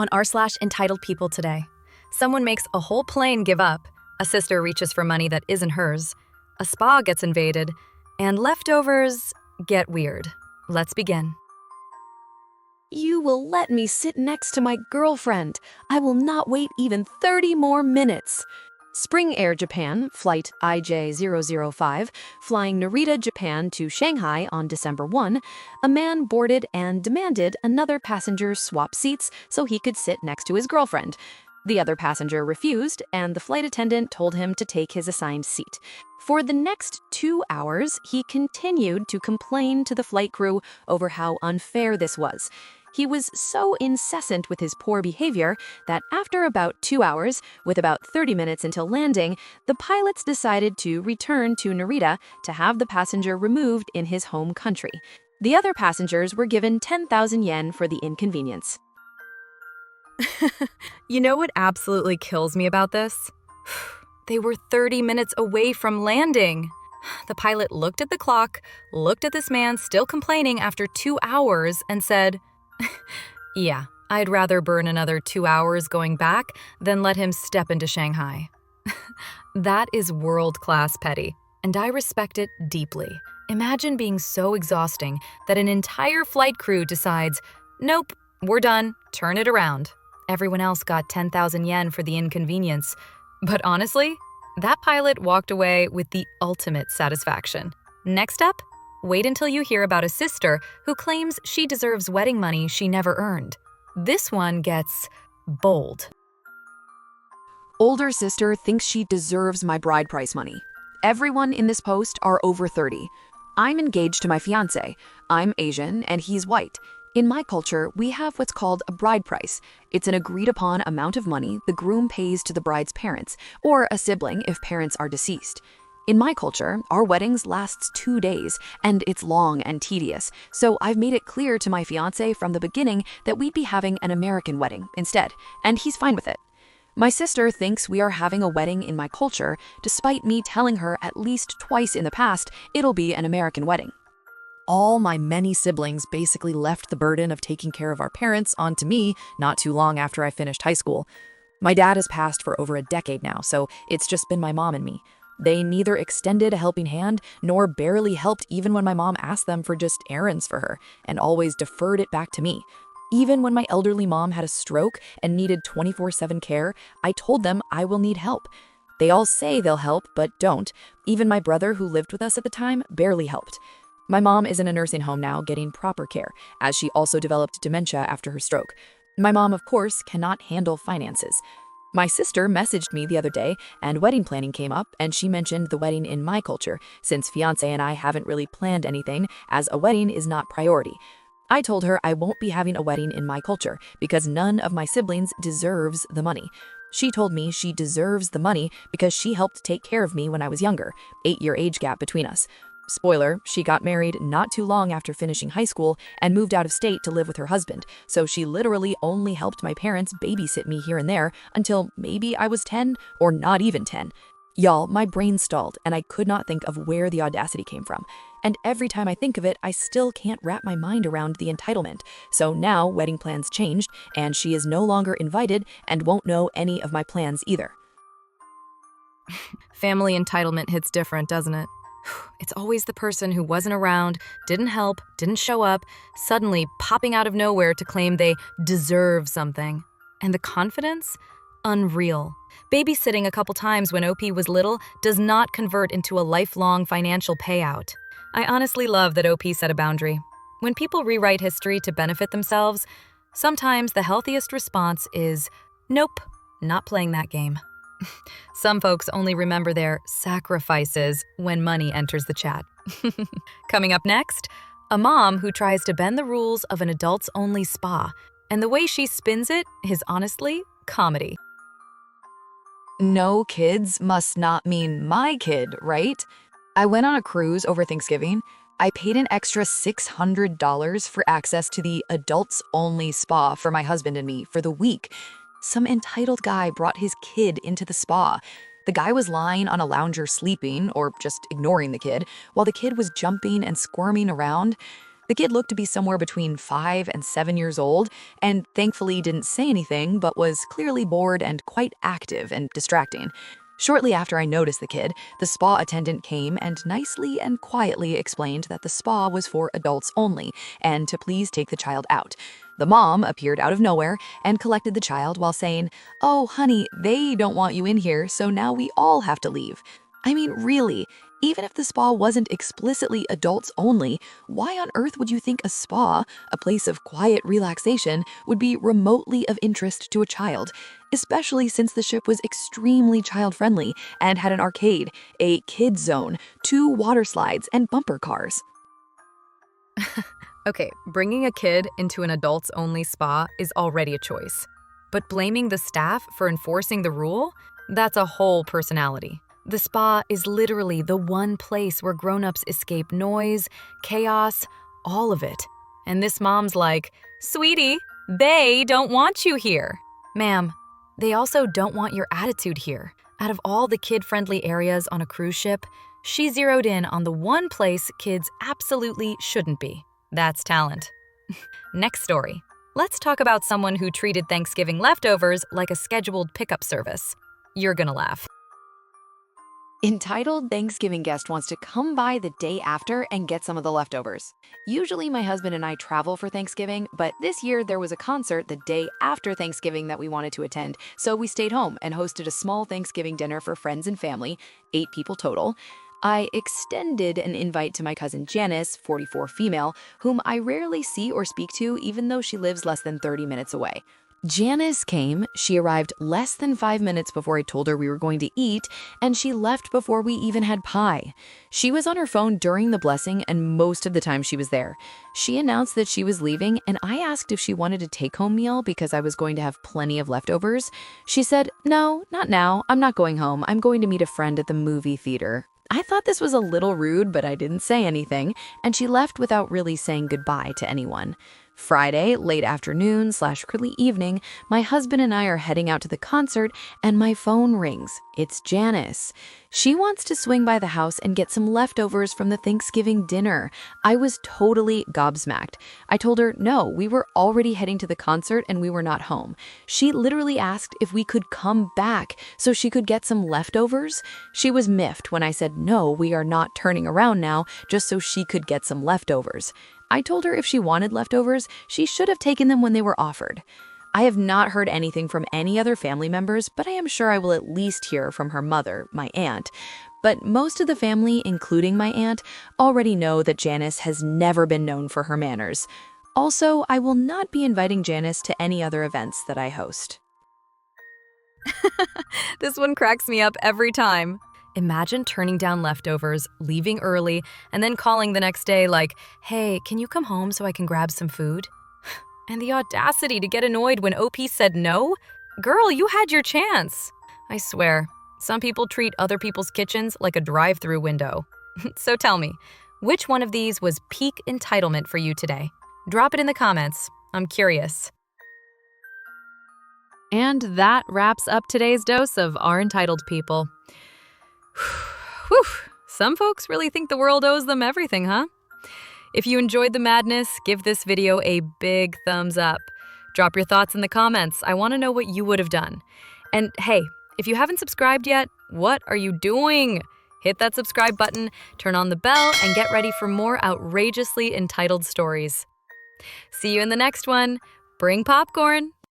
on r/EntitledPeople today. Someone makes a whole plane give up, a sister reaches for money that isn't hers, a spa gets invaded, and leftovers get weird. Let's begin. You will let me sit next to my girlfriend. I will not wait even 30 more minutes. Spring Air Japan, flight IJ005, flying Narita, Japan to Shanghai on December 1, a man boarded and demanded another passenger swap seats so he could sit next to his girlfriend. The other passenger refused, and the flight attendant told him to take his assigned seat. For the next 2 hours, he continued to complain to the flight crew over how unfair this was. He was so incessant with his poor behavior that after about 2 hours, with about 30 minutes until landing, the pilots decided to return to Narita to have the passenger removed in his home country. The other passengers were given 10,000 yen for the inconvenience. You know what absolutely kills me about this? They were 30 minutes away from landing. The pilot looked at the clock, looked at this man still complaining after 2 hours, and said, "Yeah, I'd rather burn another 2 hours going back than let him step into Shanghai." That is world-class petty, and I respect it deeply. Imagine being so exhausting that an entire flight crew decides, "Nope, we're done, turn it around." Everyone else got 10,000 yen for the inconvenience. But honestly, that pilot walked away with the ultimate satisfaction. Next up, wait until you hear about a sister who claims she deserves wedding money she never earned. This one gets bold. Older sister thinks she deserves my bride price money. Everyone in this post are over 30. I'm engaged to my fiancé. I'm Asian and he's white. In my culture, we have what's called a bride price. It's an agreed-upon amount of money the groom pays to the bride's parents, or a sibling if parents are deceased. In my culture, our weddings lasts 2 days, and it's long and tedious, so I've made it clear to my fiancé from the beginning that we'd be having an American wedding instead, and he's fine with it. My sister thinks we are having a wedding in my culture, despite me telling her at least twice in the past it'll be an American wedding. All my many siblings basically left the burden of taking care of our parents onto me not too long after I finished high school. My dad has passed for over a decade now, so it's just been my mom and me. They neither extended a helping hand nor barely helped even when my mom asked them for just errands for her, and always deferred it back to me. Even when my elderly mom had a stroke and needed 24/7 care, I told them I will need help. They all say they'll help, but don't. Even my brother, who lived with us at the time, barely helped. My mom is in a nursing home now getting proper care, as she also developed dementia after her stroke. My mom, of course, cannot handle finances. My sister messaged me the other day, and wedding planning came up, and she mentioned the wedding in my culture, since fiancé and I haven't really planned anything, as a wedding is not priority. I told her I won't be having a wedding in my culture, because none of my siblings deserves the money. She told me she deserves the money because she helped take care of me when I was younger, 8-year age gap between us. Spoiler, she got married not too long after finishing high school and moved out of state to live with her husband, so she literally only helped my parents babysit me here and there until maybe I was 10 or not even 10. Y'all, my brain stalled and I could not think of where the audacity came from. And every time I think of it, I still can't wrap my mind around the entitlement. So now wedding plans changed and she is no longer invited and won't know any of my plans either. Family entitlement hits different, doesn't it? It's always the person who wasn't around, didn't help, didn't show up, suddenly popping out of nowhere to claim they deserve something. And the confidence? Unreal. Babysitting a couple times when OP was little does not convert into a lifelong financial payout. I honestly love that OP set a boundary. When people rewrite history to benefit themselves, sometimes the healthiest response is, "Nope, not playing that game." Some folks only remember their sacrifices when money enters the chat. Coming up next, a mom who tries to bend the rules of an adults-only spa, and the way she spins it is honestly comedy. No kids must not mean my kid, right? I went on a cruise over Thanksgiving. I paid an extra $600 for access to the adults-only spa for my husband and me for the week. Some entitled guy brought his kid into the spa. The guy was lying on a lounger sleeping, or just ignoring the kid, while the kid was jumping and squirming around. The kid looked to be somewhere between 5 and 7 years old, and thankfully didn't say anything, but was clearly bored and quite active and distracting. Shortly after I noticed the kid, the spa attendant came and nicely and quietly explained that the spa was for adults only, and to please take the child out. The mom appeared out of nowhere and collected the child while saying, "Oh, honey, they don't want you in here, so now we all have to leave." I mean, really, even if the spa wasn't explicitly adults only, why on earth would you think a spa, a place of quiet relaxation, would be remotely of interest to a child? Especially since the ship was extremely child-friendly and had an arcade, a kids zone, 2 water slides, and bumper cars. Okay, bringing a kid into an adults-only spa is already a choice. But blaming the staff for enforcing the rule? That's a whole personality. The spa is literally the one place where grown-ups escape noise, chaos, all of it. And this mom's like, "Sweetie, they don't want you here." Ma'am, they also don't want your attitude here. Out of all the kid-friendly areas on a cruise ship, she zeroed in on the one place kids absolutely shouldn't be. That's talent. Next story. Let's talk about someone who treated Thanksgiving leftovers like a scheduled pickup service. You're gonna laugh. Entitled Thanksgiving guest wants to come by the day after and get some of the leftovers. Usually my husband and I travel for Thanksgiving, but this year there was a concert the day after Thanksgiving that we wanted to attend, so we stayed home and hosted a small Thanksgiving dinner for friends and family, 8 people total. I extended an invite to my cousin Janice, 44 female, whom I rarely see or speak to even though she lives less than 30 minutes away. Janice came, she arrived less than 5 minutes before I told her we were going to eat, and she left before we even had pie. She was on her phone during the blessing, and most of the time she was there. She announced that she was leaving, and I asked if she wanted a take-home meal because I was going to have plenty of leftovers. She said, "No, not now. I'm not going home. I'm going to meet a friend at the movie theater." I thought this was a little rude, but I didn't say anything, and she left without really saying goodbye to anyone. Friday, late afternoon/early evening, my husband and I are heading out to the concert, and my phone rings. It's Janice. She wants to swing by the house and get some leftovers from the Thanksgiving dinner. I was totally gobsmacked. I told her, no, we were already heading to the concert and we were not home. She literally asked if we could come back so she could get some leftovers. She was miffed when I said, no, we are not turning around now just so she could get some leftovers. I told her if she wanted leftovers, she should have taken them when they were offered. I have not heard anything from any other family members, but I am sure I will at least hear from her mother, my aunt. But most of the family, including my aunt, already know that Janice has never been known for her manners. Also, I will not be inviting Janice to any other events that I host. This one cracks me up every time. Imagine turning down leftovers, leaving early, and then calling the next day like, "Hey, can you come home so I can grab some food?" And the audacity to get annoyed when OP said no? Girl, you had your chance. I swear, some people treat other people's kitchens like a drive-through window. So tell me, which one of these was peak entitlement for you today? Drop it in the comments. I'm curious. And that wraps up today's dose of Our Entitled People. Whew, some folks really think the world owes them everything, huh? If you enjoyed the madness, give this video a big thumbs up. Drop your thoughts in the comments. I want to know what you would have done. And hey, if you haven't subscribed yet, what are you doing? Hit that subscribe button, turn on the bell, and get ready for more outrageously entitled stories. See you in the next one. Bring popcorn.